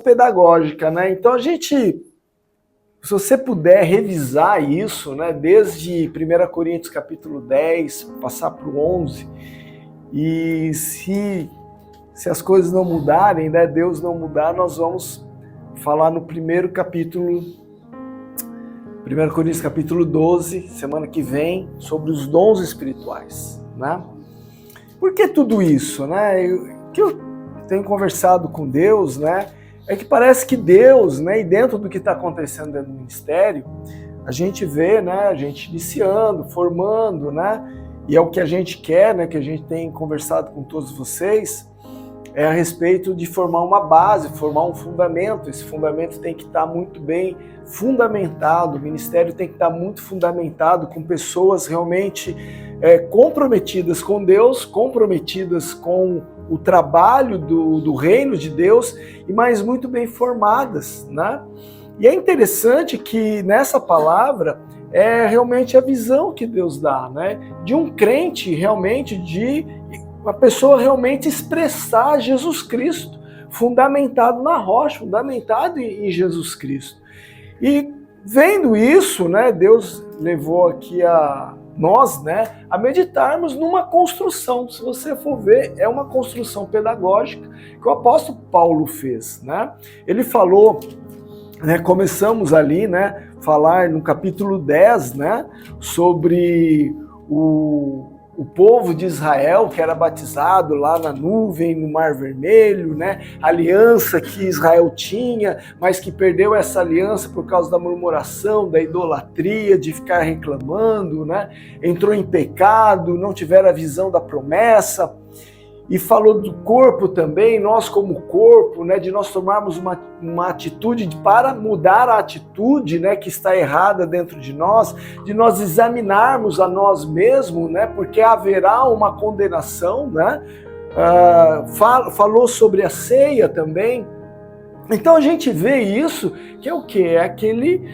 pedagógica, né? Então a gente, se você puder revisar isso, né, desde 1 Coríntios capítulo 10, passar para o 11, e se as coisas não mudarem, né, Deus não mudar, nós vamos falar no primeiro capítulo, 1 Coríntios capítulo 12, semana que vem, sobre os dons espirituais, né? Por que tudo isso, né? Que eu tenho conversado com Deus, né? É que parece que Deus, né, e dentro do que está acontecendo dentro do ministério, a gente vê, né, a gente iniciando, formando, né, e é o que a gente quer, né, que a gente tem conversado com todos vocês, é a respeito de formar uma base, formar um fundamento. Esse fundamento tem que estar muito bem fundamentado, o ministério tem que estar muito fundamentado, com pessoas realmente comprometidas com Deus, comprometidas com o trabalho do reino de Deus, e mais muito bem formadas, né? E é interessante que nessa palavra é realmente a visão que Deus dá, né? De um crente realmente, de uma pessoa realmente expressar Jesus Cristo, fundamentado na rocha, fundamentado em Jesus Cristo. E vendo isso, né, Deus levou aqui a nós, né, a meditarmos numa construção. Se você for ver, é uma construção pedagógica que o apóstolo Paulo fez, né? Ele falou, né, começamos ali, né, falar no capítulo 10, né, sobre o povo de Israel que era batizado lá na nuvem, no Mar Vermelho, né? A aliança que Israel tinha, mas que perdeu essa aliança por causa da murmuração, da idolatria, de ficar reclamando, né? Entrou em pecado, não tiveram a visão da promessa. E falou do corpo também, nós como corpo, né, de nós tomarmos uma atitude para mudar a atitude, né, que está errada dentro de nós, de nós examinarmos a nós mesmos, né, porque haverá uma condenação, né? Falou sobre a ceia também. Então a gente vê isso, que é o quê? É aquele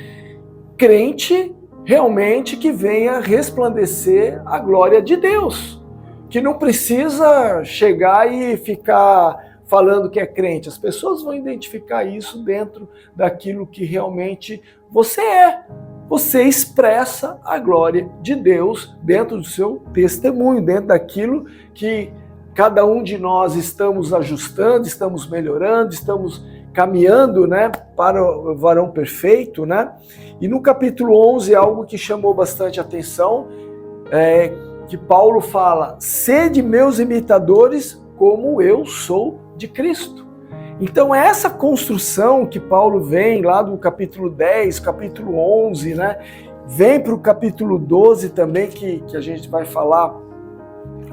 crente realmente que venha resplandecer a glória de Deus, que não precisa chegar e ficar falando que é crente. As pessoas vão identificar isso dentro daquilo que realmente você é. Você expressa a glória de Deus dentro do seu testemunho, dentro daquilo que cada um de nós estamos ajustando, estamos melhorando, estamos caminhando, né, para o varão perfeito, né? E no capítulo 11, algo que chamou bastante atenção, que Paulo fala: sede meus imitadores como eu sou de Cristo. Então essa construção que Paulo vem lá do capítulo 10, capítulo 11, né, vem para o capítulo 12 também, que a gente vai falar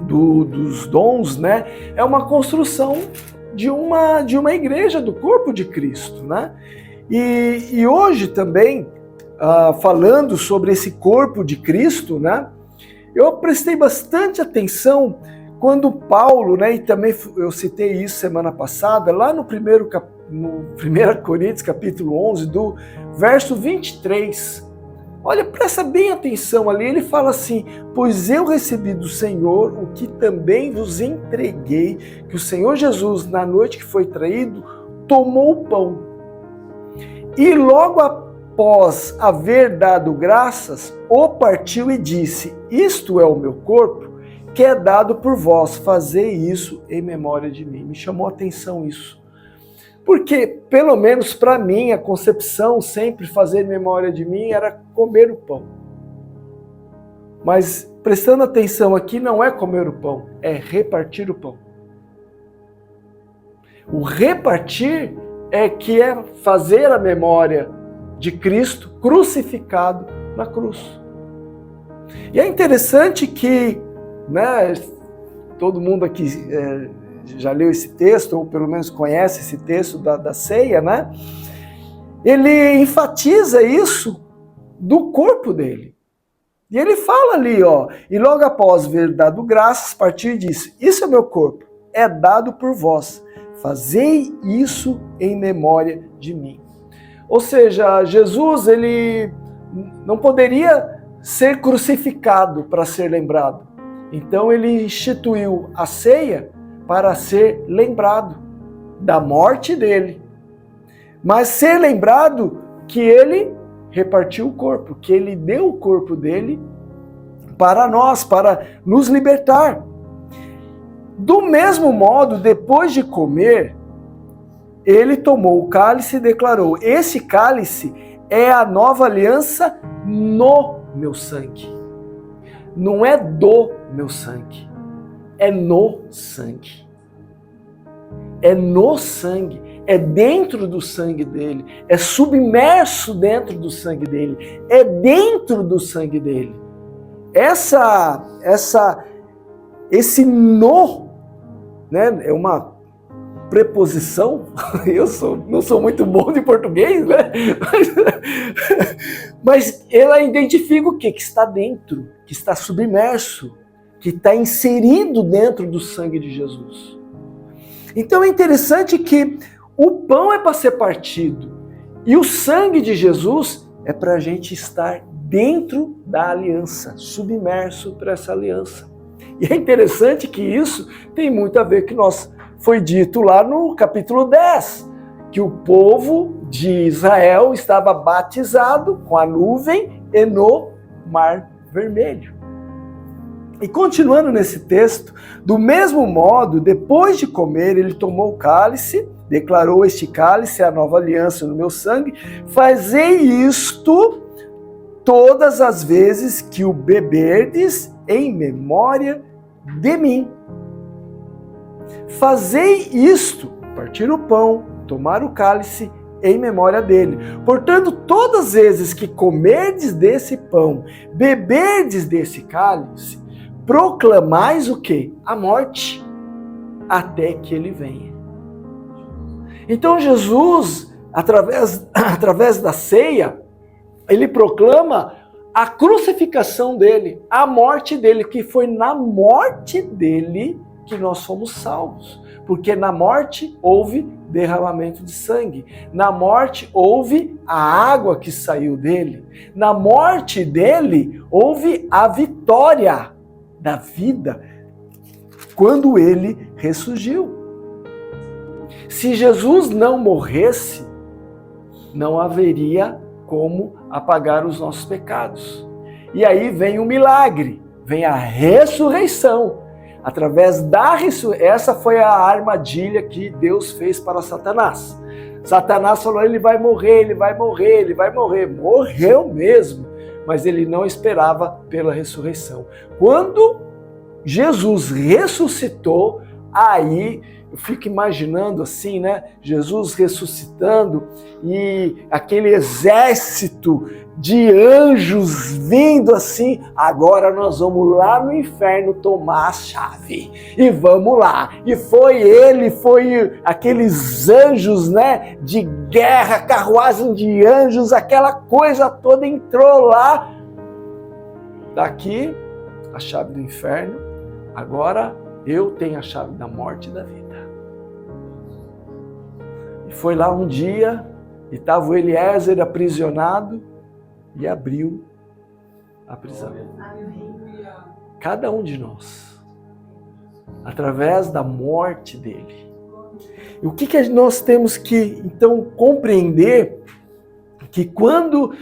dos dons, né, é uma construção de uma igreja, do corpo de Cristo, né? E hoje também, falando sobre esse corpo de Cristo, né, eu prestei bastante atenção quando Paulo, né, e também eu citei isso semana passada, lá no 1 Coríntios capítulo 11, do verso 23. Olha, presta bem atenção ali, ele fala assim: pois eu recebi do Senhor o que também vos entreguei, que o Senhor Jesus, na noite que foi traído, tomou o pão. E logo após haver dado graças, o partiu e disse: isto é o meu corpo, que é dado por vós, fazei isso em memória de mim. Me chamou a atenção isso. Porque, pelo menos para mim, a concepção sempre fazer memória de mim era comer o pão. Mas, prestando atenção aqui, não é comer o pão, é repartir o pão. O repartir é que é fazer a memória de Cristo crucificado na cruz. E é interessante que, né, todo mundo aqui já leu esse texto, ou pelo menos conhece esse texto da ceia, né? Ele enfatiza isso do corpo dele. E ele fala ali, ó, e logo após ver dado graças, partiu e disse: isso é meu corpo, é dado por vós, fazei isso em memória de mim. Ou seja, Jesus, ele não poderia ser crucificado para ser lembrado. Então ele instituiu a ceia para ser lembrado da morte dele, mas ser lembrado que ele repartiu o corpo, que ele deu o corpo dele para nós, para nos libertar. Do mesmo modo, depois de comer, ele tomou o cálice e declarou: esse cálice é a nova aliança no meu sangue. Não é do meu sangue, é no sangue. É no sangue, é dentro do sangue dele, é submerso dentro do sangue dele, é dentro do sangue dele. Esse no, né, é uma preposição. Eu não sou muito bom de português, né? Mas ela identifica o quê? Que está dentro, que está submerso, que está inserido dentro do sangue de Jesus. Então é interessante que o pão é para ser partido e o sangue de Jesus é para a gente estar dentro da aliança, submerso para essa aliança. E é interessante que isso tem muito a ver com foi dito lá no capítulo 10, que o povo de Israel estava batizado com a nuvem e no Mar Vermelho. E continuando nesse texto, do mesmo modo, depois de comer, ele tomou o cálice, declarou: este cálice é a nova aliança no meu sangue, fazei isto todas as vezes que o beberdes em memória de mim. Fazei isto, partir o pão, tomar o cálice, em memória dele. Portanto, todas as vezes que comerdes desse pão, beberdes desse cálice, proclamais o quê? A morte, até que ele venha. Então Jesus, através da ceia, ele proclama a crucificação dele, a morte dele, que foi na morte dele que nós somos salvos. Porque na morte houve derramamento de sangue. Na morte houve a água que saiu dele. Na morte dele houve a vitória da vida quando ele ressurgiu. Se Jesus não morresse, não haveria como apagar os nossos pecados. E aí vem o milagre, vem a ressurreição. Através da ressurreição, essa foi a armadilha que Deus fez para Satanás. Satanás falou: ele vai morrer, ele vai morrer, ele vai morrer. Morreu mesmo, mas ele não esperava pela ressurreição. Quando Jesus ressuscitou, aí eu fico imaginando assim, né? Jesus ressuscitando e aquele exército de anjos vindo assim. Agora nós vamos lá no inferno tomar a chave e vamos lá. E foi aqueles anjos, né? De guerra, carruagem de anjos, aquela coisa toda entrou lá. Daqui a chave do inferno. Agora eu tenho a chave da morte e da vida. E foi lá um dia, e estava o Eliezer aprisionado, e abriu a prisão. Cada um de nós, através da morte dele. E o que nós temos que, então, compreender? Que quando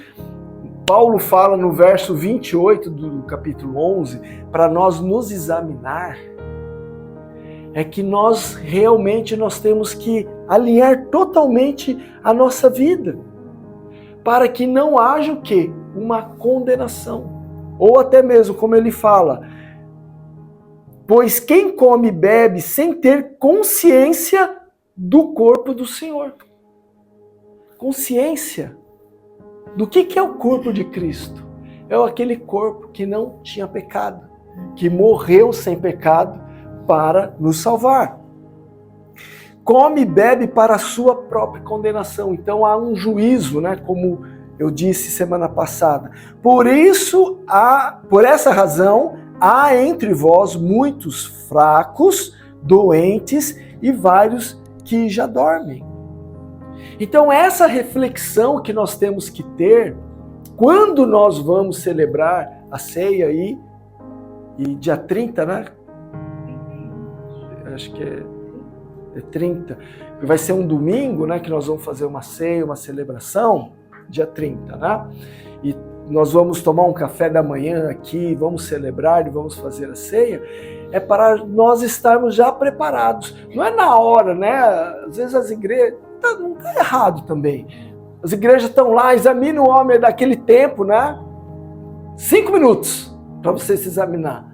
Paulo fala no verso 28 do capítulo 11, para nós nos examinar, é que nós realmente temos que alinhar totalmente a nossa vida, para que não haja o quê? Uma condenação. Ou até mesmo, como ele fala, pois quem come e bebe sem ter consciência do corpo do Senhor. Consciência. Do que é o corpo de Cristo? É aquele corpo que não tinha pecado, que morreu sem pecado para nos salvar. Come e bebe para a sua própria condenação. Então há um juízo, né? Como eu disse semana passada. Por essa razão, há entre vós muitos fracos, doentes e vários que já dormem. Então essa reflexão que nós temos que ter quando nós vamos celebrar a ceia aí, e dia 30, né? Acho que é 30. vai ser um domingo, né, que nós vamos fazer uma ceia, uma celebração, dia 30, né? E nós vamos tomar um café da manhã aqui, vamos celebrar e vamos fazer a ceia, é para nós estarmos já preparados. Não é na hora, né? Às vezes as igrejas, não está errado também. As igrejas estão lá, examina o homem daquele tempo, né? 5 minutos para você se examinar.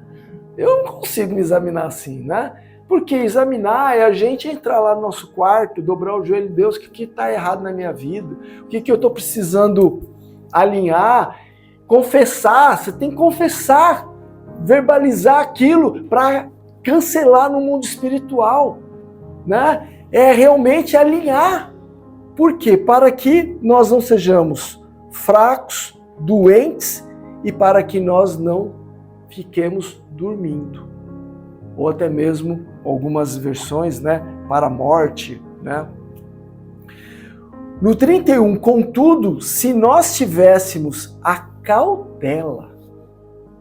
Eu não consigo me examinar assim, né? Porque examinar é a gente entrar lá no nosso quarto, dobrar o joelho, Deus, o que está errado na minha vida? O que eu estou precisando alinhar? Confessar, você tem que confessar, verbalizar aquilo para cancelar no mundo espiritual, né? É realmente alinhar. Por quê? Para que nós não sejamos fracos, doentes e para que nós não fiquemos dormindo. Ou até mesmo algumas versões, né, para a morte, né? No 31, contudo, se nós tivéssemos a cautela,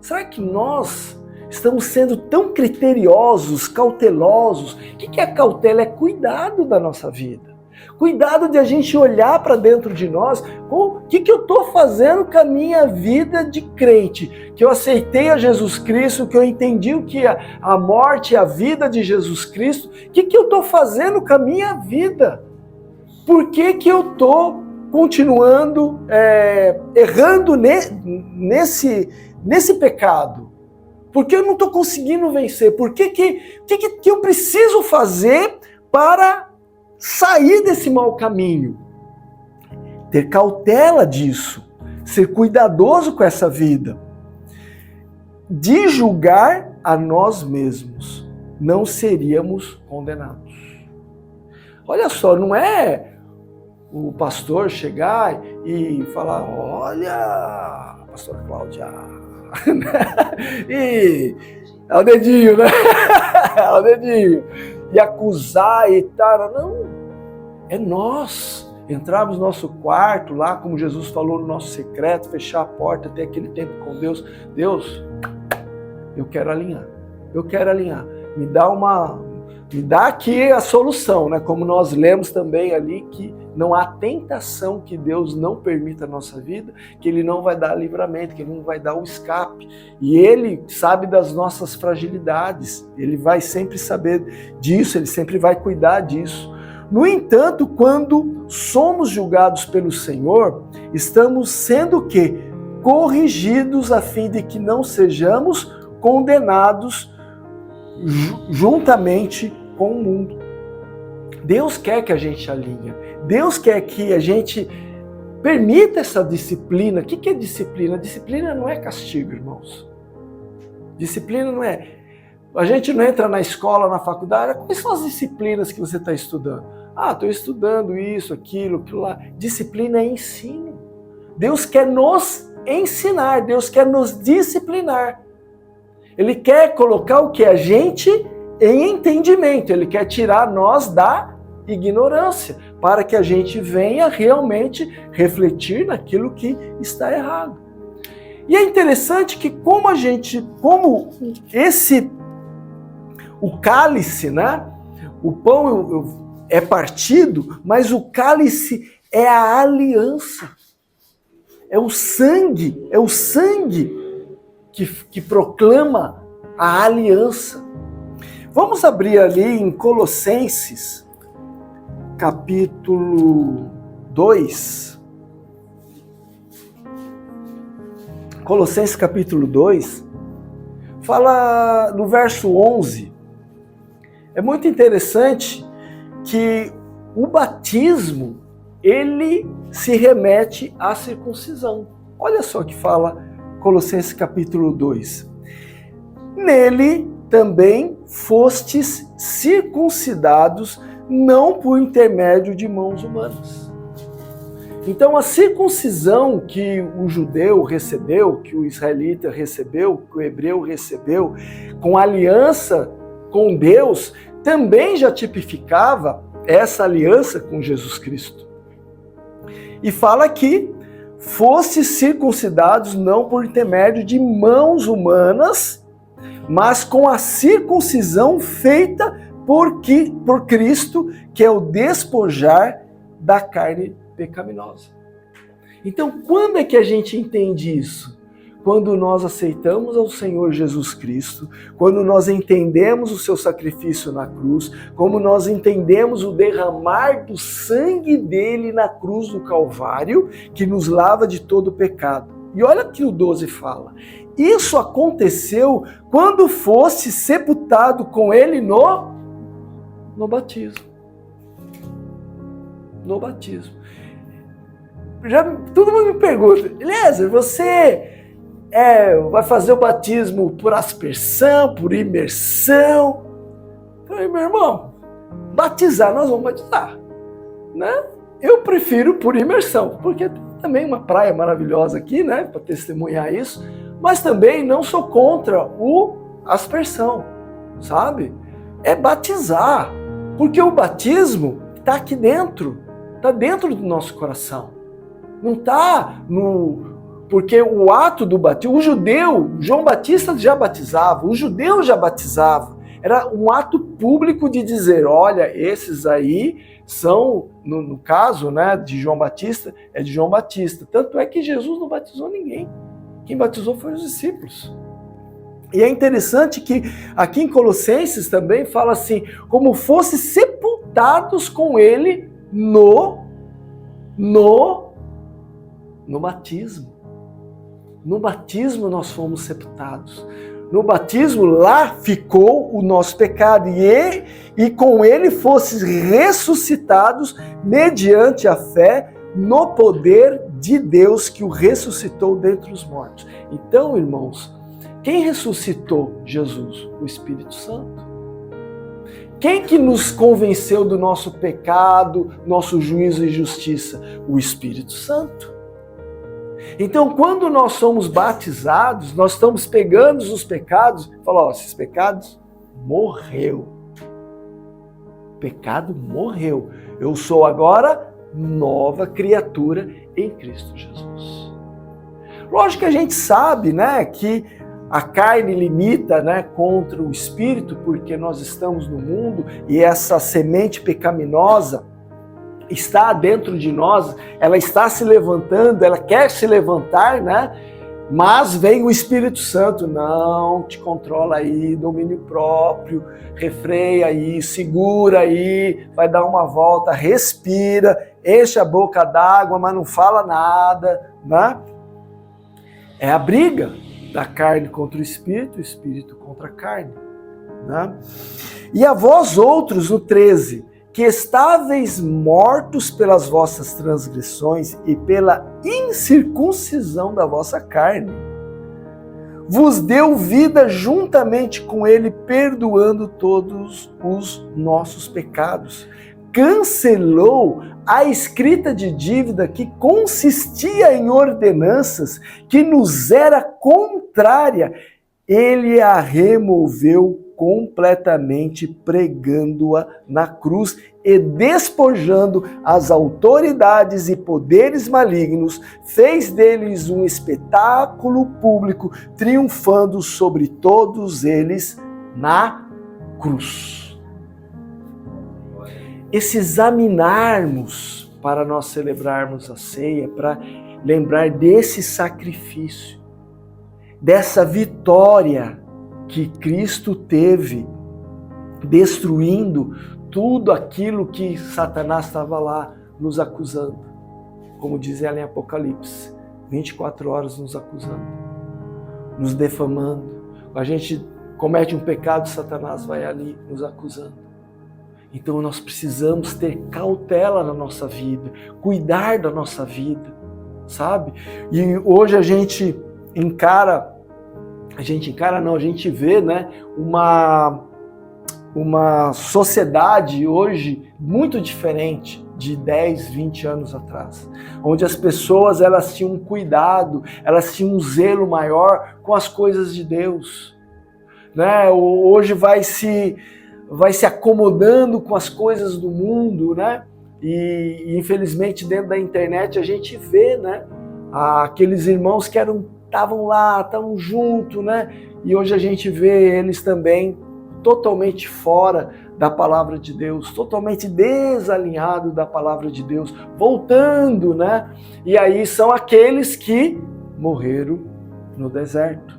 será que nós estamos sendo tão criteriosos, cautelosos? O que é cautela? É cuidado da nossa vida. Cuidado de a gente olhar para dentro de nós, o que eu estou fazendo com a minha vida de crente? Que eu aceitei a Jesus Cristo, que eu entendi o que é a morte e a vida de Jesus Cristo. O que eu estou fazendo com a minha vida? Por que eu estou continuando errando nesse pecado? Por que eu não estou conseguindo vencer? Por que eu preciso fazer para sair desse mau caminho? Ter cautela disso, ser cuidadoso com essa vida, de julgar a nós mesmos, não seríamos condenados. Olha só, não é o pastor chegar e falar, olha, pastora Cláudia, e é o dedinho, né? É o dedinho. E acusar e tal. Não, é nós entrarmos no nosso quarto lá, como Jesus falou, no nosso secreto, fechar a porta, ter aquele tempo com Deus. Deus, eu quero alinhar. Me dá aqui a solução, né? Como nós lemos também ali, que não há tentação que Deus não permita na nossa vida, que Ele não vai dar livramento, que Ele não vai dar o escape. E Ele sabe das nossas fragilidades, Ele vai sempre saber disso, Ele sempre vai cuidar disso. No entanto, quando somos julgados pelo Senhor, estamos sendo o quê? Corrigidos a fim de que não sejamos condenados juntamente com o mundo. Deus quer que a gente alinhe. Deus quer que a gente permita essa disciplina. O que é disciplina? Disciplina não é castigo, irmãos. Disciplina não é... A gente não entra na escola, na faculdade. Quais são as disciplinas que você está estudando? Ah, estou estudando isso, aquilo lá. Disciplina é ensino. Deus quer nos ensinar. Deus quer nos disciplinar. Ele quer colocar o que? A gente em entendimento. Ele quer tirar nós da ignorância, para que a gente venha realmente refletir naquilo que está errado. E é interessante que o cálice, né? O pão é partido, mas o cálice é a aliança. É o sangue que proclama a aliança. Vamos abrir ali em Colossenses, capítulo 2. Colossenses, capítulo 2, fala no verso 11. É muito interessante que o batismo, ele se remete à circuncisão. Olha só que fala Colossenses capítulo 2. Nele também fostes circuncidados, não por intermédio de mãos humanas. Então a circuncisão que o judeu recebeu, que o israelita recebeu, que o hebreu recebeu, com aliança com Deus, também já tipificava essa aliança com Jesus Cristo. E fala que fostes circuncidados não por intermédio de mãos humanas, mas com a circuncisão feita por Cristo, que é o despojar da carne pecaminosa. Então, quando é que a gente entende isso? Quando nós aceitamos ao Senhor Jesus Cristo, quando nós entendemos o seu sacrifício na cruz, como nós entendemos o derramar do sangue dele na cruz do Calvário, que nos lava de todo pecado. E olha o que o 12 fala. Isso aconteceu quando fosse sepultado com ele no batismo. No batismo. Todo mundo me pergunta, Eliezer, você vai fazer o batismo por aspersão, por imersão? Eu falei, meu irmão, batizar, nós vamos batizar, né? Eu prefiro por imersão, porque tem também uma praia maravilhosa aqui, né, para testemunhar isso, mas também não sou contra o aspersão, sabe? É batizar, porque o batismo está aqui dentro, está dentro do nosso coração, não está no... Porque o ato do batismo, o judeu, João Batista já batizava, o judeu já batizava. Era um ato público de dizer, olha, esses aí são, no caso, né, de João Batista, é de João Batista. Tanto é que Jesus não batizou ninguém. Quem batizou foram os discípulos. E é interessante que aqui em Colossenses também fala assim, como fossem sepultados com ele no batismo. No batismo nós fomos sepultados. No batismo lá ficou o nosso pecado e com ele fosses ressuscitados mediante a fé no poder de Deus que o ressuscitou dentre os mortos. Então, irmãos, quem ressuscitou Jesus? O Espírito Santo. Quem que nos convenceu do nosso pecado, nosso juízo e justiça? O Espírito Santo. Então, quando nós somos batizados, nós estamos pegando os pecados e falamos, esses pecados morreu. O pecado morreu. Eu sou agora nova criatura em Cristo Jesus. Lógico que a gente sabe, né, que a carne limita, né, contra o espírito, porque nós estamos no mundo e essa semente pecaminosa está dentro de nós, ela está se levantando, ela quer se levantar, né? Mas vem o Espírito Santo, não, te controla aí, domínio próprio, refreia aí, segura aí, vai dar uma volta, respira, enche a boca d'água, mas não fala nada, né? É a briga da carne contra o espírito contra a carne, né? E a vós outros, no 13, que estáveis mortos pelas vossas transgressões e pela incircuncisão da vossa carne, vos deu vida juntamente com ele, perdoando todos os nossos pecados. Cancelou a escrita de dívida que consistia em ordenanças, que nos era contrária. Ele a removeu completamente, pregando-a na cruz e despojando as autoridades e poderes malignos, fez deles um espetáculo público, triunfando sobre todos eles na cruz. E se examinarmos para nós celebrarmos a ceia, para lembrar desse sacrifício, dessa vitória que Cristo teve, destruindo tudo aquilo que Satanás estava lá nos acusando. Como diz ela em Apocalipse, 24 horas nos acusando, nos defamando. A gente comete um pecado, Satanás vai ali nos acusando. Então nós precisamos ter cautela na nossa vida, cuidar da nossa vida, sabe? E hoje a gente vê, né, uma sociedade hoje muito diferente de 10, 20 anos atrás, onde as pessoas elas tinham um cuidado, elas tinham um zelo maior com as coisas de Deus, né? Hoje vai se acomodando com as coisas do mundo, né? E infelizmente dentro da internet a gente vê, né, aqueles irmãos que estavam lá, estavam juntos, né? E hoje a gente vê eles também totalmente fora da palavra de Deus, totalmente desalinhado da palavra de Deus, voltando, né? E aí são aqueles que morreram no deserto.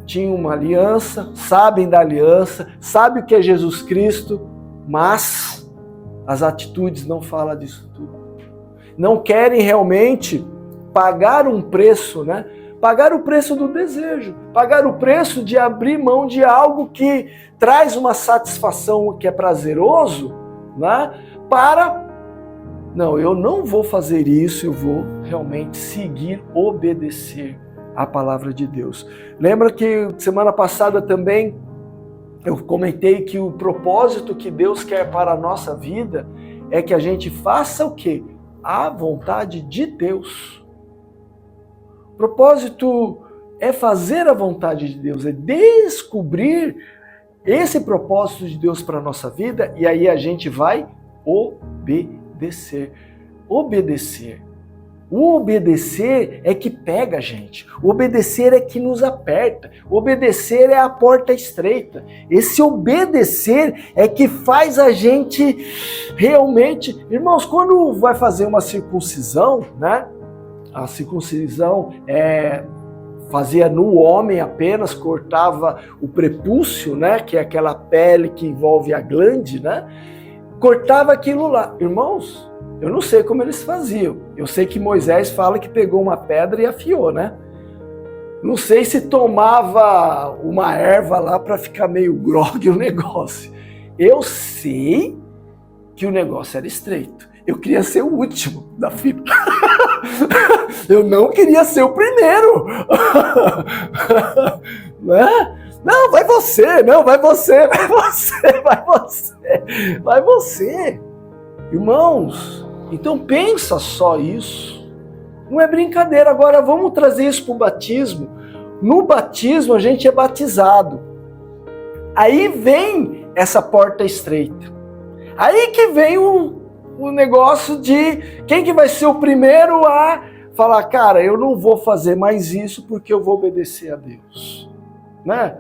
Tinham uma aliança, sabem da aliança, sabem o que é Jesus Cristo, mas as atitudes não falam disso tudo. Não querem realmente pagar um preço, né? Pagar o preço do desejo, pagar o preço de abrir mão de algo que traz uma satisfação, que é prazeroso, né? Não, eu não vou fazer isso, eu vou realmente seguir, obedecer a palavra de Deus. Lembra que semana passada também eu comentei que o propósito que Deus quer para a nossa vida é que a gente faça o quê? A vontade de Deus. O propósito é fazer a vontade de Deus, é descobrir esse propósito de Deus para a nossa vida e aí a gente vai obedecer. Obedecer. O obedecer é que pega a gente. O obedecer é que nos aperta. O obedecer é a porta estreita. Esse obedecer é que faz a gente realmente... Irmãos, quando vai fazer uma circuncisão, né? A circuncisão fazia no homem apenas, cortava o prepúcio, né? Que é aquela pele que envolve a glande, né? Cortava aquilo lá. Irmãos, eu não sei como eles faziam. Eu sei que Moisés fala que pegou uma pedra e afiou, né? Não sei se tomava uma erva lá para ficar meio grogue o negócio. Eu sei que o negócio era estreito. Eu queria ser o último da fila. Eu não queria ser o primeiro. Né? Não, vai você, não, vai você, vai você, vai você, vai você. Irmãos, então pensa só isso. Não é brincadeira. Agora vamos trazer isso para o batismo. No batismo a gente é batizado. Aí vem essa porta estreita. Aí que vem o negócio de quem que vai ser o primeiro a falar, cara, eu não vou fazer mais isso porque eu vou obedecer a Deus, né?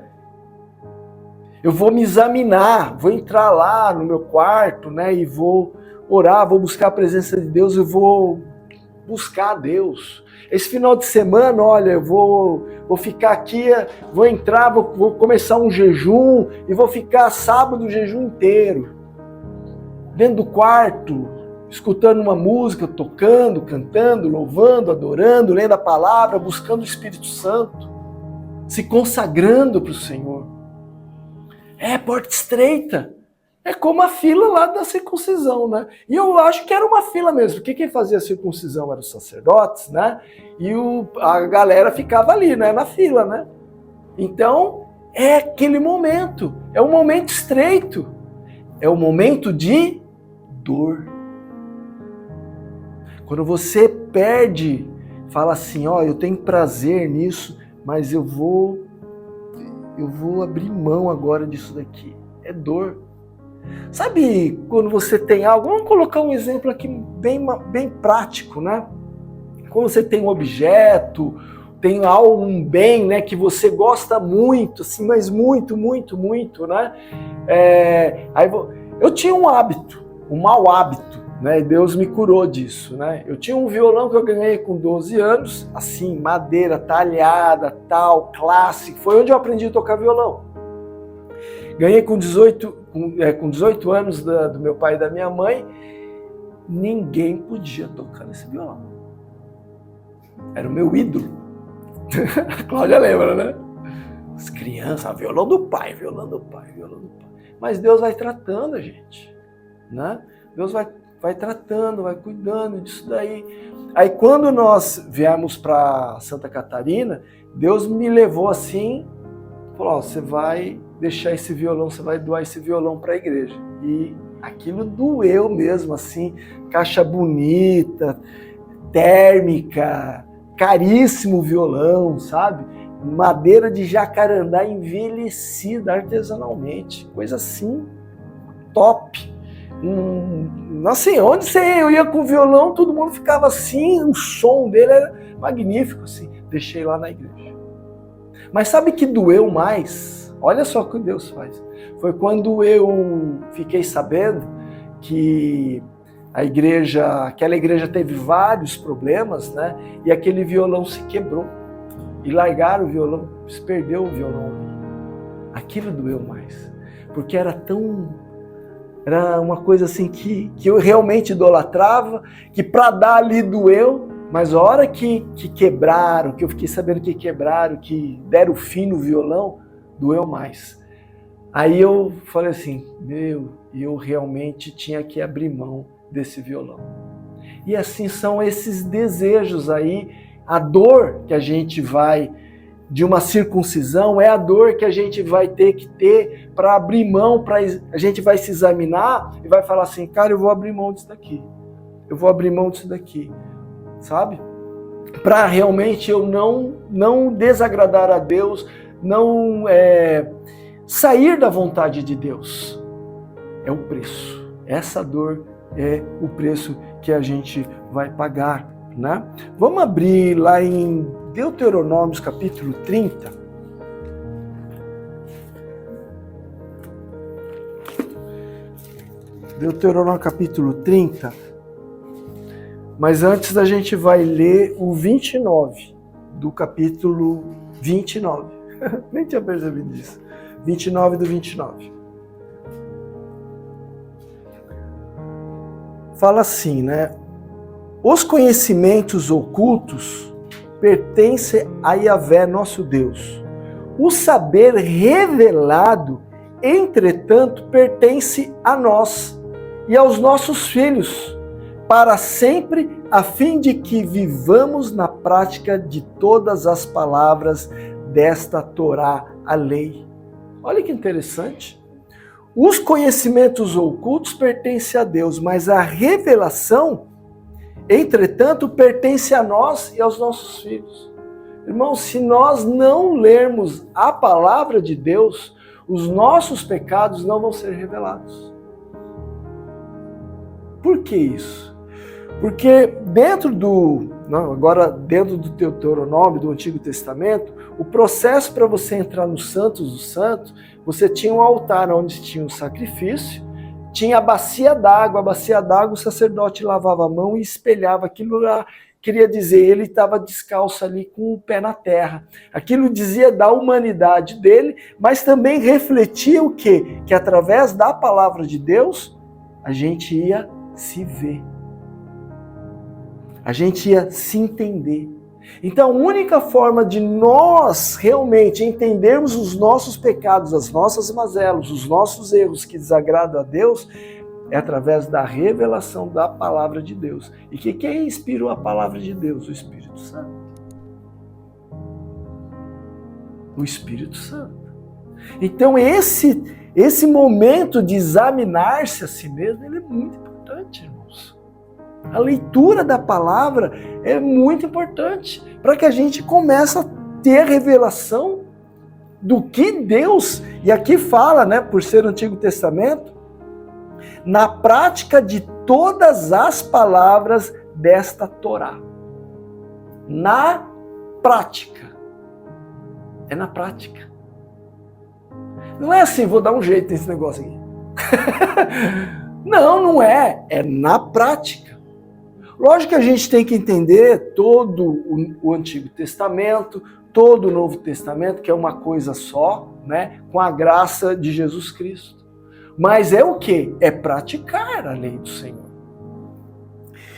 Eu vou me examinar, vou entrar lá no meu quarto, né, e vou orar, vou buscar a presença de Deus, eu vou buscar a Deus. Esse final de semana, olha, eu vou ficar aqui, vou entrar, vou começar um jejum e vou ficar sábado o jejum inteiro. Dentro do quarto, escutando uma música, tocando, cantando, louvando, adorando, lendo a palavra, buscando o Espírito Santo, se consagrando para o Senhor. É porta estreita. É como a fila lá da circuncisão, né? E eu acho que era uma fila mesmo, porque quem fazia a circuncisão eram os sacerdotes, né? E a galera ficava ali, né? Na fila, né? Então, é aquele momento. É um momento estreito. É um momento de dor. Quando você perde, fala assim, ó, eu tenho prazer nisso, mas eu vou abrir mão agora disso daqui. É dor. Sabe quando você tem algo, vamos colocar um exemplo aqui bem prático, né? Quando você tem um objeto, tem algo, um bem, né, que você gosta muito, assim, mas muito, muito, muito, né? Eu tinha um hábito, um mau hábito, né? E Deus me curou disso, né? Eu tinha um violão que eu ganhei com 12 anos, assim, madeira talhada, tal, clássico. Foi onde eu aprendi a tocar violão. Ganhei com 18 anos do meu pai e da minha mãe. Ninguém podia tocar nesse violão. Era o meu ídolo. A Cláudia lembra, né? As crianças, violão do pai, violão do pai, violão do pai. Mas Deus vai tratando a gente, né? Deus vai tratando, vai cuidando disso daí. Aí quando nós viemos para Santa Catarina, Deus me levou assim, falou, ó, você vai deixar esse violão, você vai doar esse violão para a igreja. E aquilo doeu mesmo, assim, caixa bonita, térmica, caríssimo violão, sabe? Madeira de jacarandá envelhecida artesanalmente, coisa assim, top. Assim, onde eu ia com o violão, todo mundo ficava assim, o som dele era magnífico, assim. Deixei lá na igreja. Mas sabe que doeu mais? Olha só o que Deus faz. Foi quando eu fiquei sabendo que aquela igreja teve vários problemas, né? E aquele violão se quebrou. E largaram o violão, se perdeu o violão ali. Aquilo doeu mais. Porque era uma coisa assim que eu realmente idolatrava, que para dar ali doeu, mas a hora que quebraram, que eu fiquei sabendo que quebraram, que deram fim no violão, doeu mais. Aí eu falei assim, eu realmente tinha que abrir mão desse violão. E assim são esses desejos aí, a dor que a gente vai, de uma circuncisão, é a dor que a gente vai ter que ter para abrir mão, a gente vai se examinar e vai falar assim, cara, eu vou abrir mão disso daqui, eu vou abrir mão disso daqui, sabe? Para realmente eu não desagradar a Deus, não sair da vontade de Deus. É o preço. Essa dor é o preço que a gente vai pagar, né? Vamos abrir lá em Deuteronômio capítulo 30. Deuteronômio capítulo 30. Mas antes a gente vai ler o 29 do capítulo 29. Nem tinha percebido isso. 29 do 29. Fala assim, né? Os conhecimentos ocultos pertencem a Yahvé, nosso Deus. O saber revelado, entretanto, pertence a nós e aos nossos filhos, para sempre, a fim de que vivamos na prática de todas as palavras desta Torá, a lei. Olha que interessante. Os conhecimentos ocultos pertencem a Deus, mas a revelação, entretanto, pertence a nós e aos nossos filhos. Irmãos, se nós não lermos a palavra de Deus, os nossos pecados não vão ser revelados. Por que isso? Porque dentro do Deuteronômio, do Antigo Testamento, o processo para você entrar no Santos dos Santos, você tinha um altar onde tinha um sacrifício, tinha a bacia d'água o sacerdote lavava a mão e espelhava aquilo lá, queria dizer, ele estava descalço ali com o pé na terra. Aquilo dizia da humanidade dele, mas também refletia o quê? Que através da palavra de Deus, a gente ia se ver. A gente ia se entender. Então, a única forma de nós realmente entendermos os nossos pecados, as nossas mazelas, os nossos erros que desagradam a Deus, é através da revelação da palavra de Deus. E quem inspirou a palavra de Deus? O Espírito Santo. O Espírito Santo. Então, esse momento de examinar-se a si mesmo, ele é muito importante, irmãos. A leitura da palavra é muito importante para que a gente comece a ter a revelação do que Deus, e aqui fala, né, por ser o Antigo Testamento, na prática de todas as palavras desta Torá. Na prática. É na prática. Não é assim, vou dar um jeito nesse negócio aqui. Não é. É na prática. Lógico que a gente tem que entender todo o Antigo Testamento, todo o Novo Testamento, que é uma coisa só, né, com a graça de Jesus Cristo. Mas é o quê? É praticar a lei do Senhor.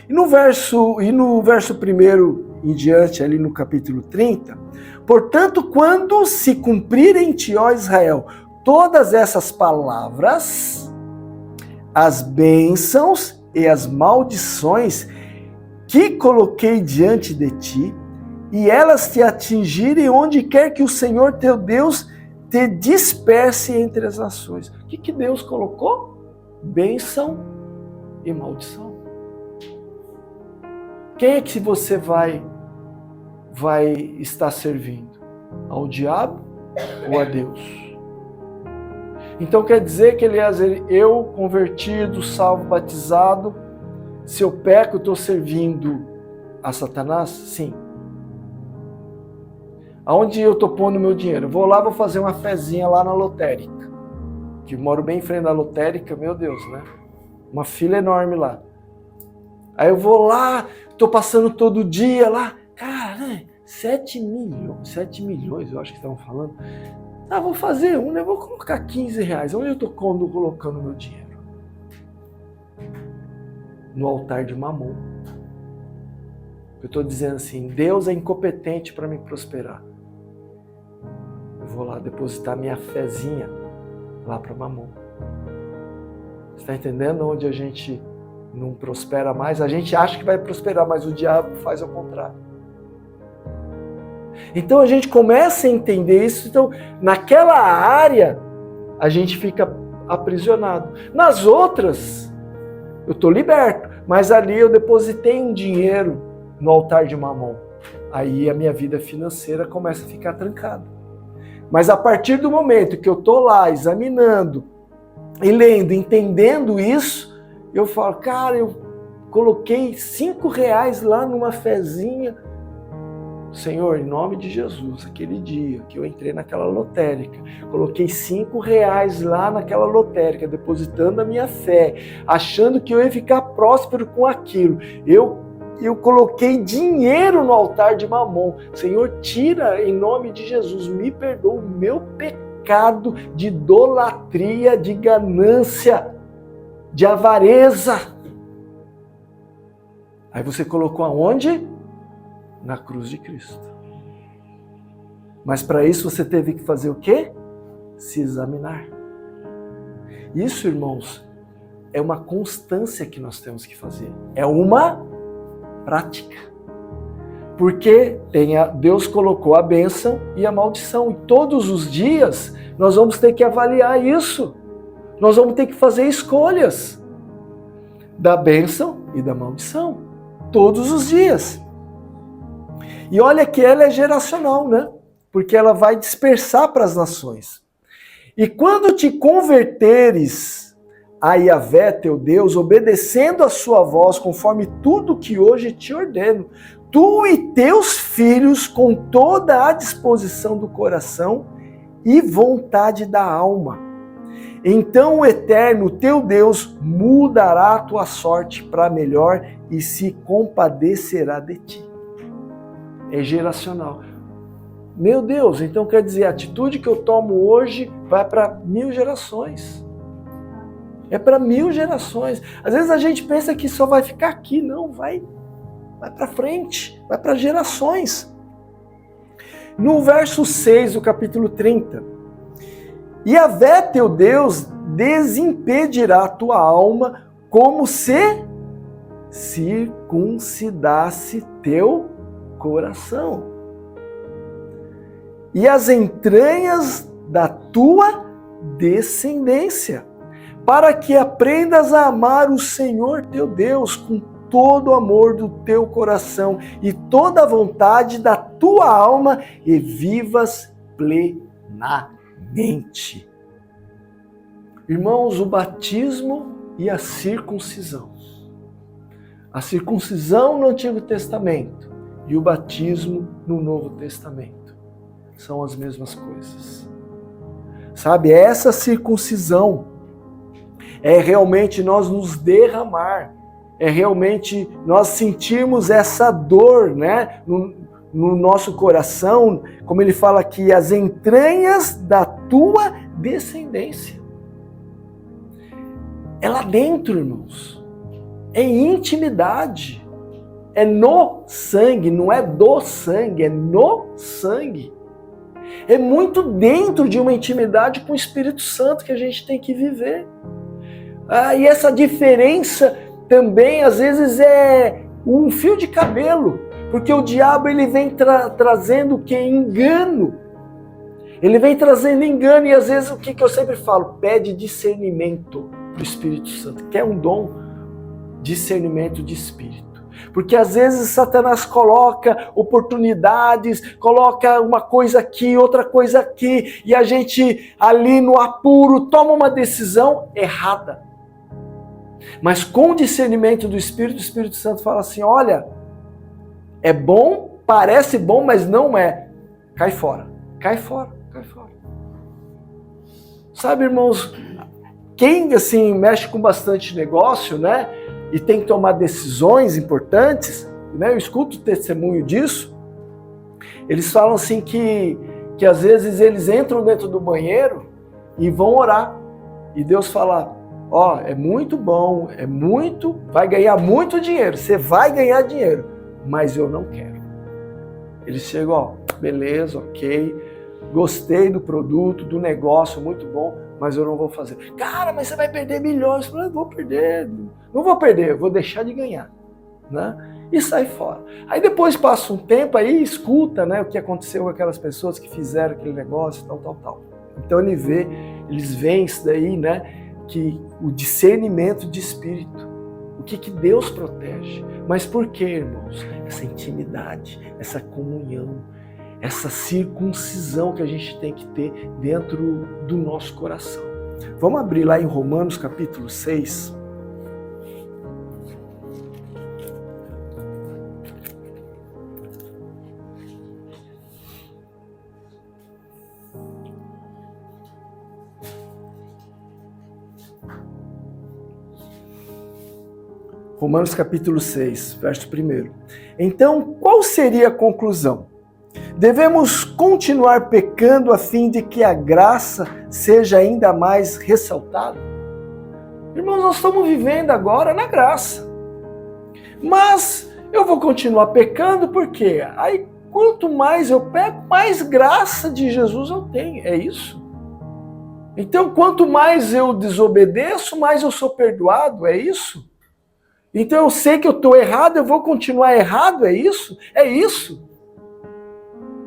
E no verso 1 em diante, ali no capítulo 30, portanto, quando se cumprirem em ti, ó Israel, todas essas palavras, as bênçãos e as maldições que coloquei diante de ti, e elas te atingirem onde quer que o Senhor teu Deus te disperse entre as nações. O que Deus colocou? Bênção e maldição. Quem é que você vai estar servindo? Ao diabo ou a Deus? Então quer dizer que, Eliezer, eu convertido, salvo, batizado, se eu peco, estou servindo a Satanás? Sim. Aonde eu estou pondo meu dinheiro? Eu vou lá, vou fazer uma fezinha lá na lotérica. Que moro bem em frente da lotérica, meu Deus, né? Uma fila enorme lá. Aí eu vou lá, estou passando todo dia lá. Cara, né? 7 milhões, eu acho que estavam falando. Ah, vou fazer um, né? Vou colocar 15 reais. Onde eu estou colocando meu dinheiro? No altar de Mamon. Eu estou dizendo assim, Deus é incompetente para me prosperar. Eu vou lá depositar minha fezinha lá para Mamon. Você está entendendo onde a gente não prospera mais? A gente acha que vai prosperar, mas o diabo faz ao contrário. Então a gente começa a entender isso. Então, naquela área, a gente fica aprisionado. Nas outras, eu estou liberto. Mas ali eu depositei um dinheiro no altar de Mamon. Aí a minha vida financeira começa a ficar trancada. Mas a partir do momento que eu estou lá examinando e lendo, entendendo isso, eu falo, cara, eu coloquei 5 reais lá numa fezinha. Senhor, em nome de Jesus, aquele dia que eu entrei naquela lotérica, coloquei 5 reais lá naquela lotérica, depositando a minha fé, achando que eu ia ficar próspero com aquilo. Eu coloquei dinheiro no altar de Mamon. Senhor, tira em nome de Jesus, me perdoa o meu pecado de idolatria, de ganância, de avareza. Aí você colocou aonde? Na cruz de Cristo. Mas para isso você teve que fazer o quê? Se examinar. Isso, irmãos, é uma constância que nós temos que fazer. É uma prática. Porque Deus colocou a bênção e a maldição. E todos os dias nós vamos ter que avaliar isso. Nós vamos ter que fazer escolhas da bênção e da maldição. Todos os dias. E olha que ela é geracional, né? Porque ela vai dispersar para as nações. E quando te converteres a Yahvé, teu Deus, obedecendo a sua voz, conforme tudo que hoje te ordeno, tu e teus filhos, com toda a disposição do coração e vontade da alma, então o Eterno, teu Deus, mudará a tua sorte para melhor e se compadecerá de ti. É geracional. Meu Deus, então quer dizer, a atitude que eu tomo hoje vai para 1000 gerações. É para 1000 gerações. Às vezes a gente pensa que só vai ficar aqui. Não, vai para frente, vai para gerações. No verso 6 do capítulo 30. Yahvé teu Deus desimpedirá a tua alma como se circuncidasse teu coração e as entranhas da tua descendência, para que aprendas a amar o Senhor teu Deus com todo o amor do teu coração e toda a vontade da tua alma e vivas plenamente. Irmãos, o batismo e a circuncisão. A circuncisão no Antigo Testamento e o batismo no Novo Testamento são as mesmas coisas. Sabe, essa circuncisão é realmente nós nos derramar, é realmente nós sentirmos essa dor, né, no nosso coração, como ele fala aqui, as entranhas da tua descendência. É lá dentro, irmãos. É intimidade. É no sangue, não é do sangue, é no sangue. É muito dentro de uma intimidade com o Espírito Santo que a gente tem que viver. E essa diferença também, às vezes, é um fio de cabelo, porque o diabo ele vem trazendo o que? Engano. Ele vem trazendo engano e às vezes o que eu sempre falo? Pede discernimento do Espírito Santo. Quer um dom? Discernimento de espírito. Porque às vezes Satanás coloca oportunidades, coloca uma coisa aqui, outra coisa aqui, e a gente ali no apuro toma uma decisão errada. Mas com o discernimento do Espírito, o Espírito Santo fala assim, olha, é bom, parece bom, mas não é. cai fora, cai fora, cai fora. Sabe, irmãos, quem assim mexe com bastante negócio, né, e tem que tomar decisões importantes, né, eu escuto testemunho disso, eles falam assim que às vezes eles entram dentro do banheiro e vão orar, e Deus fala, ó, é muito bom, vai ganhar muito dinheiro, você vai ganhar dinheiro, mas eu não quero. Eles chegam, ó, beleza, ok, gostei do produto, do negócio, muito bom, mas eu não vou fazer. Cara, mas você vai perder milhões. Eu vou perder, não vou perder, eu vou deixar de ganhar, né? E sai fora. Aí depois passa um tempo, aí escuta, né, o que aconteceu com aquelas pessoas que fizeram aquele negócio, tal. Então eles veem isso daí, né, que o discernimento de espírito, o que Deus protege. Mas por quê, irmãos? Essa intimidade, essa comunhão, essa circuncisão que a gente tem que ter dentro do nosso coração. Vamos abrir lá em Romanos capítulo 6. Romanos capítulo 6, verso 1. Então, qual seria a conclusão? Devemos continuar pecando a fim de que a graça seja ainda mais ressaltada? Irmãos, nós estamos vivendo agora na graça. Mas eu vou continuar pecando por quê? Aí, quanto mais eu peco, mais graça de Jesus eu tenho. É isso? Então, quanto mais eu desobedeço, mais eu sou perdoado. É isso? Então eu sei que eu estou errado, eu vou continuar errado, é isso? É isso?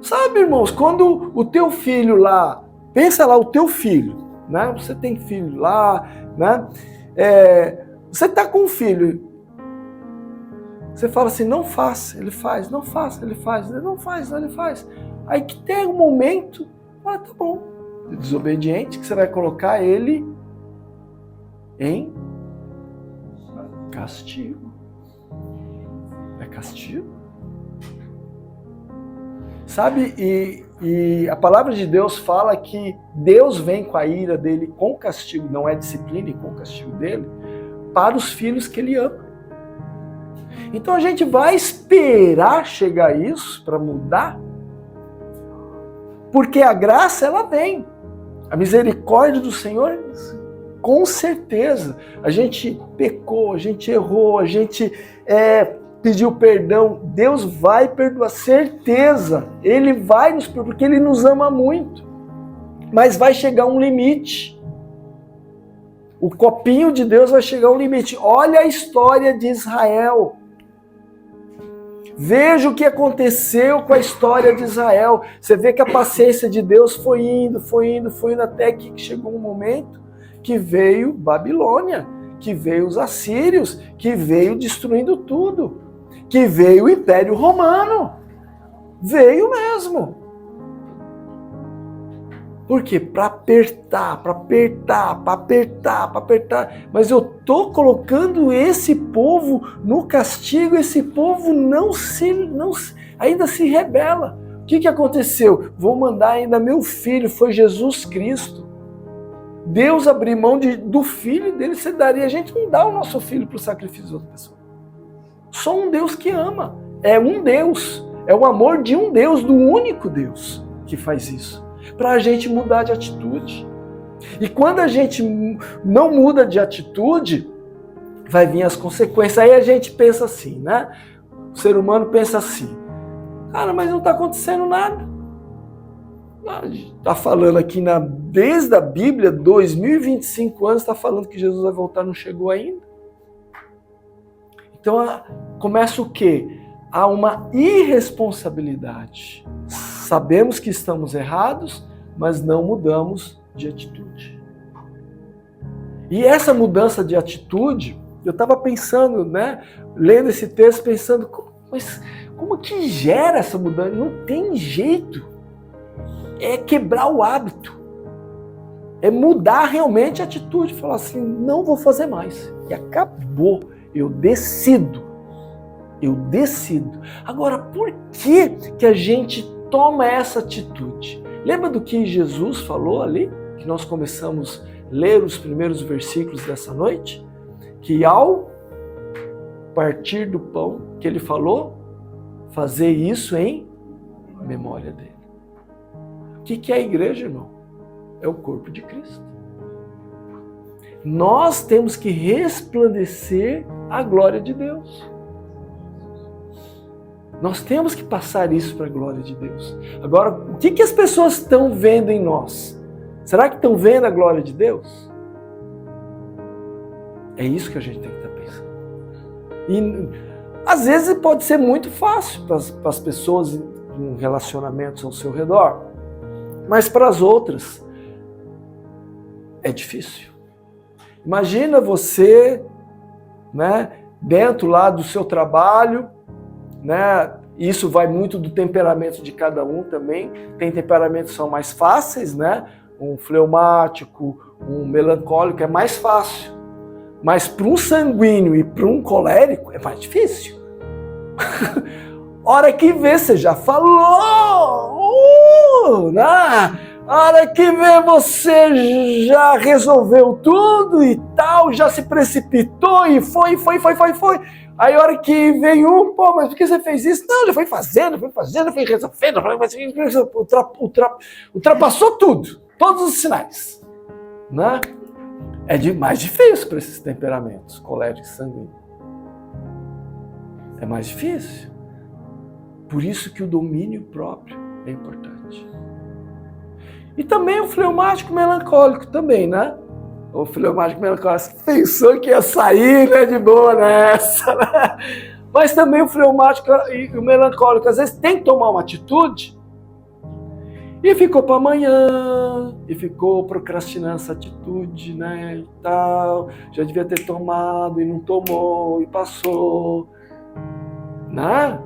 Sabe, irmãos, quando o teu filho lá, pensa lá, o teu filho, né? Você tem filho lá, né? Você está com um filho, você fala assim, não faça, ele faz, não faça, ele faz, não faz, ele faz. Aí que tem um momento, tá bom, desobediente, que você vai colocar ele em castigo. É castigo. Sabe, e a palavra de Deus fala que Deus vem com a ira dele, com castigo, não é disciplina e com o castigo dele, para os filhos que ele ama. Então a gente vai esperar chegar isso para mudar? Porque a graça, ela vem. A misericórdia do Senhor, com certeza. A gente pecou, a gente errou, a gente pediu perdão. Deus vai perdoar, certeza. Ele vai nos perdoar, porque Ele nos ama muito. Mas vai chegar um limite. O copinho de Deus vai chegar a um limite. Olha a história de Israel. Veja o que aconteceu com a história de Israel. Você vê que a paciência de Deus foi indo, até que chegou um momento que veio Babilônia, que veio os assírios, que veio destruindo tudo, que veio o Império Romano. Veio mesmo. Por quê? Para apertar. Mas eu estou colocando esse povo no castigo, esse povo ainda se rebela. O que aconteceu? Vou mandar ainda meu filho, foi Jesus Cristo. Deus abrir mão do filho dele, você daria. A gente não dá o nosso filho para o sacrifício de outra pessoa. Só um Deus que ama. É um Deus. É o amor de um Deus, do único Deus que faz isso. Para a gente mudar de atitude. E quando a gente não muda de atitude, vai vir as consequências. Aí a gente pensa assim, né? O ser humano pensa assim, cara, mas não está acontecendo nada. Está falando aqui, desde a Bíblia, 2025 anos, está falando que Jesus vai voltar, não chegou ainda. Então começa o quê? Há uma irresponsabilidade. Sabemos que estamos errados, mas não mudamos de atitude. E essa mudança de atitude, eu estava pensando, né, lendo esse texto, pensando, mas como que gera essa mudança? Não tem jeito. É quebrar o hábito. É mudar realmente a atitude. Falar assim, não vou fazer mais. E acabou. Eu decido. Agora, por que a gente toma essa atitude. Lembra do que Jesus falou ali? Que nós começamos a ler os primeiros versículos dessa noite? Que ao partir do pão, que ele falou, fazer isso em memória dele. O que é a igreja, irmão? É o corpo de Cristo. Nós temos que resplandecer a glória de Deus. Nós temos que passar isso para a glória de Deus. Agora, o que as pessoas estão vendo em nós? Será que estão vendo a glória de Deus? É isso que a gente tem que estar pensando. E às vezes pode ser muito fácil para as pessoas em relacionamentos ao seu redor, mas para as outras é difícil. Imagina você, né, dentro lá do seu trabalho, né? Isso vai muito do temperamento de cada um também. Tem temperamentos que são mais fáceis, né? Um fleumático, um melancólico é mais fácil. Mas para um sanguíneo e para um colérico é mais difícil. Hora que vê, você já falou! Né? Hora que vê, você já resolveu tudo e tal, já se precipitou e foi. Aí a hora que vem pô, mas por que você fez isso? Não, já foi fazendo, fui resolvendo, ultrapassou tudo, todos os sinais. Né? É mais difícil para esses temperamentos, coléricos e sanguíneos. É mais difícil. Por isso que o domínio próprio é importante. E também o fleumático melancólico também, né? O fleumático melancólico pensou que ia sair, né, de boa nessa, né? Mas também o fleumático e o melancólico às vezes tem que tomar uma atitude e ficou para amanhã, e ficou procrastinando essa atitude, né, e tal. Já devia ter tomado e não tomou e passou, né?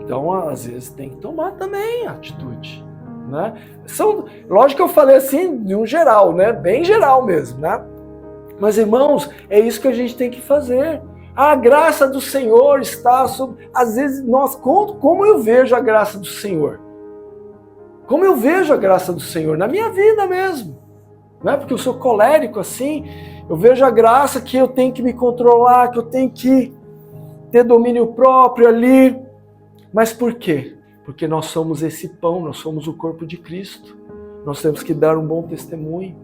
Então às vezes tem que tomar também a atitude. Né? Lógico que eu falei assim de um geral, né? Bem geral mesmo, né? Mas irmãos, é isso que a gente tem que fazer. A graça do Senhor está sobre... Às vezes, como eu vejo a graça do Senhor? Como eu vejo a graça do Senhor? Na minha vida mesmo. Não é porque eu sou colérico assim, eu vejo a graça que eu tenho que me controlar, que eu tenho que ter domínio próprio ali. Mas por quê? Porque nós somos esse pão, nós somos o corpo de Cristo. Nós temos que dar um bom testemunho.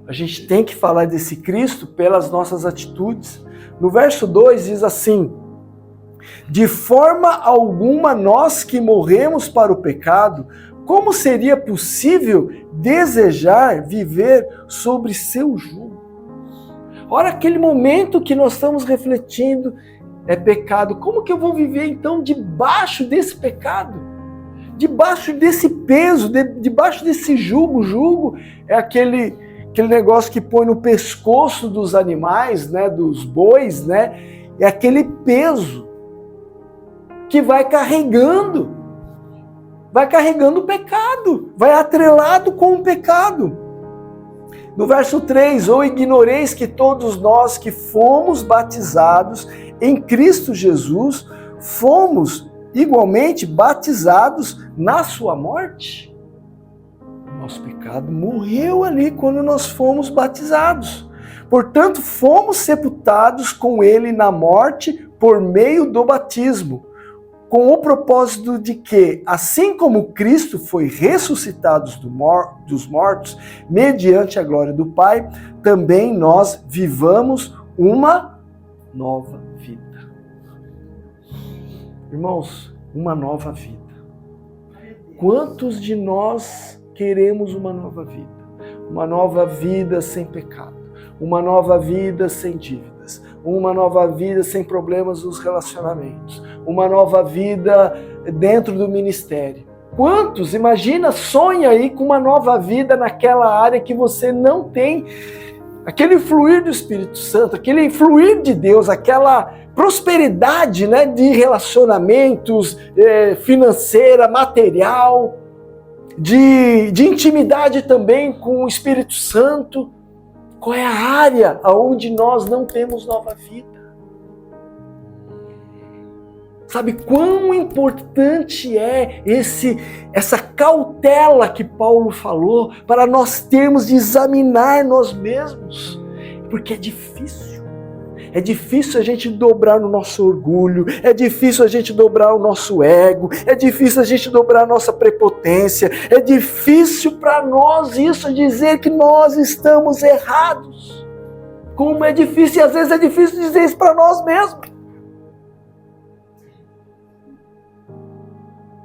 A gente tem que falar desse Cristo pelas nossas atitudes. No verso 2 diz assim: de forma alguma nós que morremos para o pecado, como seria possível desejar viver sobre seu jugo? Ora, aquele momento que nós estamos refletindo é pecado. Como que eu vou viver então debaixo desse pecado? Debaixo desse peso, debaixo desse jugo. Jugo é aquele negócio que põe no pescoço dos animais, né, dos bois, né? É aquele peso que vai carregando o pecado, vai atrelado com o pecado. No verso 3, ou ignoreis que todos nós que fomos batizados em Cristo Jesus, fomos igualmente batizados na sua morte? Nosso pecado morreu ali quando nós fomos batizados. Portanto, fomos sepultados com ele na morte por meio do batismo, com o propósito de que, assim como Cristo foi ressuscitado dos mortos, mediante a glória do Pai, também nós vivamos uma nova vida. Irmãos, uma nova vida. Quantos de nós queremos uma nova vida? Uma nova vida sem pecado, uma nova vida sem dívidas, uma nova vida sem problemas nos relacionamentos, uma nova vida dentro do ministério. Quantos, imagina, sonha aí com uma nova vida naquela área que você não tem aquele fluir do Espírito Santo, aquele fluir de Deus, aquela prosperidade, né, de relacionamentos, financeira, material, de intimidade também com o Espírito Santo. Qual é a área onde nós não temos nova vida? Sabe quão importante é essa cautela que Paulo falou para nós termos de examinar nós mesmos? Porque é difícil. É difícil a gente dobrar no nosso orgulho, é difícil a gente dobrar o nosso ego, é difícil a gente dobrar a nossa prepotência, é difícil para nós isso dizer que nós estamos errados. Como é difícil, e às vezes é difícil dizer isso para nós mesmos.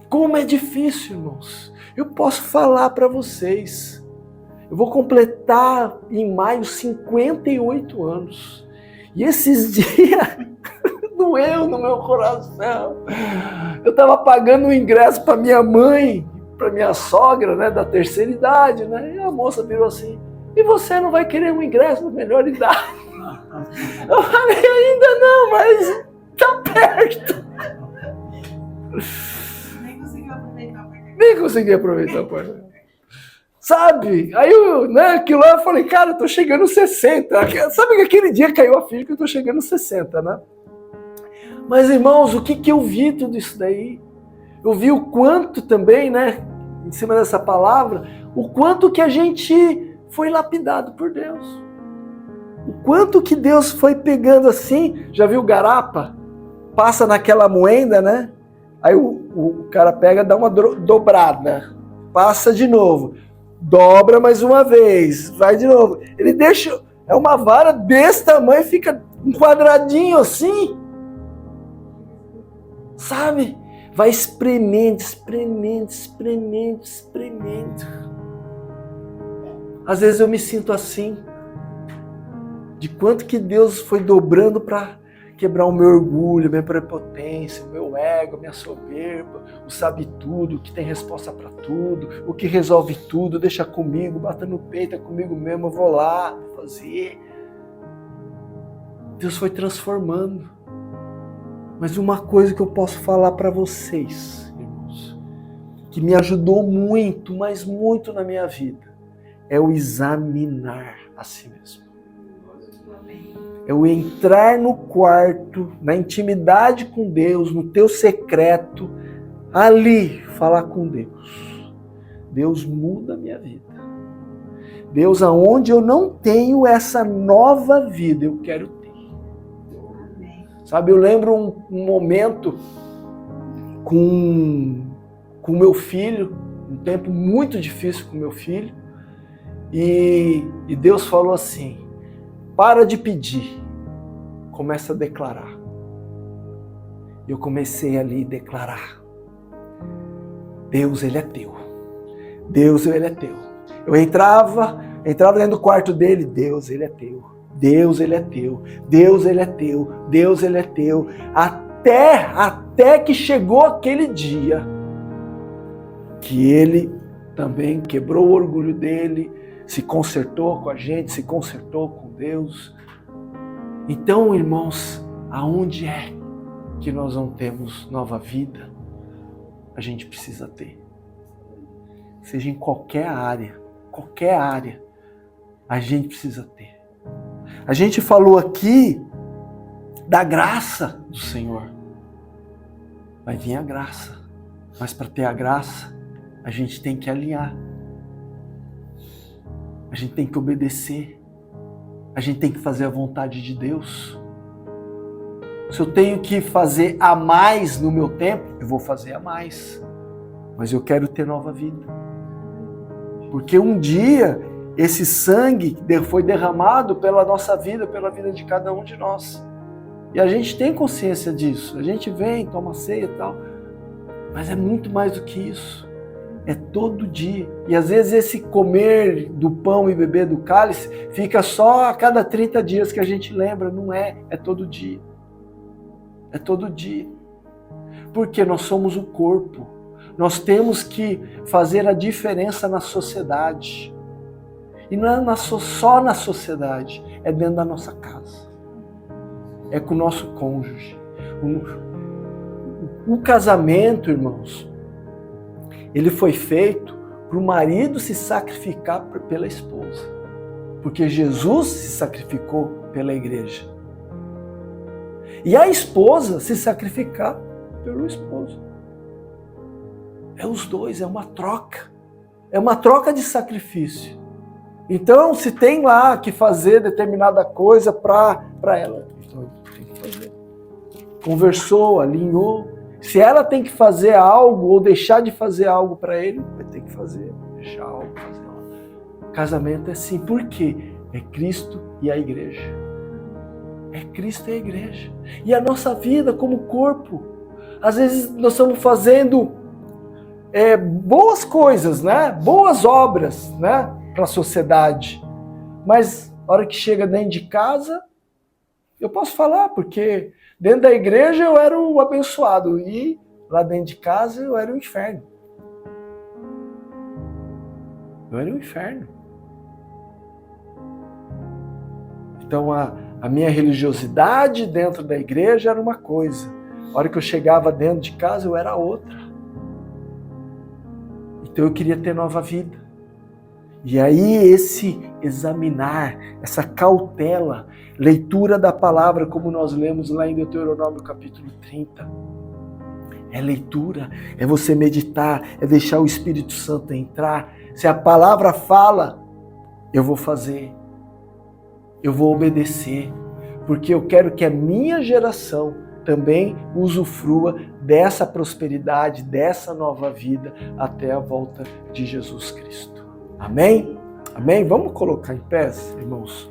Como é difícil, irmãos. Eu posso falar para vocês. Eu vou completar em maio 58 anos. E esses dias doeu no meu coração. Eu estava pagando o ingresso para minha mãe, para minha sogra, né, da terceira idade, né? E a moça virou assim: e você não vai querer um ingresso da melhor idade? Eu falei: ainda não, mas tá perto. Nem consegui aproveitar o parque. Sabe? Aí aquilo lá eu falei: cara, eu tô chegando aos 60. Sabe que aquele dia caiu a ficha que eu tô chegando aos 60, né? Mas, irmãos, o que eu vi tudo isso daí? Eu vi o quanto também, né, em cima dessa palavra, o quanto que a gente foi lapidado por Deus. O quanto que Deus foi pegando assim, já viu garapa? Passa naquela moenda, né? Aí o cara pega, dá uma dobrada, passa de novo, dobra mais uma vez, vai de novo. Ele deixa, é uma vara desse tamanho, fica um quadradinho assim, sabe? Vai espremendo. Às vezes eu me sinto assim, de quanto que Deus foi dobrando para quebrar o meu orgulho, minha prepotência, o meu ego, minha soberba, o sabe tudo, o que tem resposta para tudo, o que resolve tudo, deixa comigo, bata no peito, é comigo mesmo, eu vou lá fazer. Deus foi transformando. Mas uma coisa que eu posso falar para vocês, irmãos, que me ajudou muito, mas muito na minha vida, é o examinar a si mesmo. É o entrar no quarto, na intimidade com Deus, no teu secreto, ali falar com Deus. Deus muda a minha vida. Deus, aonde eu não tenho essa nova vida, eu quero ter. Sabe, eu lembro um momento com meu filho, um tempo muito difícil com meu filho, e Deus falou assim: para de pedir, começa a declarar. Eu comecei ali a declarar: Deus, Ele é teu. Deus, Ele é teu. Eu entrava dentro do quarto dele: Deus, Ele é teu. Deus, Ele é teu. Deus, Ele é teu. Deus, Ele é teu. Até que chegou aquele dia que ele também quebrou o orgulho dele, se consertou com a gente, se consertou com Deus. Então, irmãos, aonde é que nós não temos nova vida, a gente precisa ter. Seja em qualquer área, a gente precisa ter. A gente falou aqui da graça do Senhor. Vai vir a graça, mas para ter a graça, a gente tem que alinhar. A gente tem que obedecer. A gente tem que fazer a vontade de Deus. Se eu tenho que fazer a mais no meu tempo, eu vou fazer a mais. Mas eu quero ter nova vida. Porque um dia esse sangue foi derramado pela nossa vida, pela vida de cada um de nós. E a gente tem consciência disso. A gente vem, toma ceia e tal. Mas é muito mais do que isso. É todo dia. E às vezes esse comer do pão e beber do cálice fica só a cada 30 dias que a gente lembra. Não é, é todo dia. É todo dia. Porque nós somos o corpo. Nós temos que fazer a diferença na sociedade. E não é só na sociedade, é dentro da nossa casa. É com o nosso cônjuge. O casamento, irmãos, ele foi feito para o marido se sacrificar pela esposa. Porque Jesus se sacrificou pela igreja. E a esposa se sacrificar pelo esposo. É os dois, é uma troca. É uma troca de sacrifício. Então, se tem lá que fazer determinada coisa para ela, então tem que fazer. Conversou, alinhou. Se ela tem que fazer algo ou deixar de fazer algo para ele, vai ter que fazer, deixar algo, fazer algo. Casamento é assim. Por quê? É Cristo e a igreja. É Cristo e a igreja. E a nossa vida como corpo. Às vezes nós estamos fazendo boas coisas, né? Boas obras, né? Para a sociedade. Mas a hora que chega dentro de casa, eu posso falar, porque dentro da igreja eu era o abençoado e lá dentro de casa eu era o inferno. Eu era o inferno. Então a minha religiosidade dentro da igreja era uma coisa. A hora que eu chegava dentro de casa eu era outra. Então eu queria ter nova vida. E aí esse examinar, essa cautela, leitura da palavra, como nós lemos lá em Deuteronômio capítulo 30. É leitura, é você meditar, é deixar o Espírito Santo entrar. Se a palavra fala, eu vou fazer, eu vou obedecer, porque eu quero que a minha geração também usufrua dessa prosperidade, dessa nova vida, até a volta de Jesus Cristo. Amém? Amém? Vamos colocar em pé, irmãos?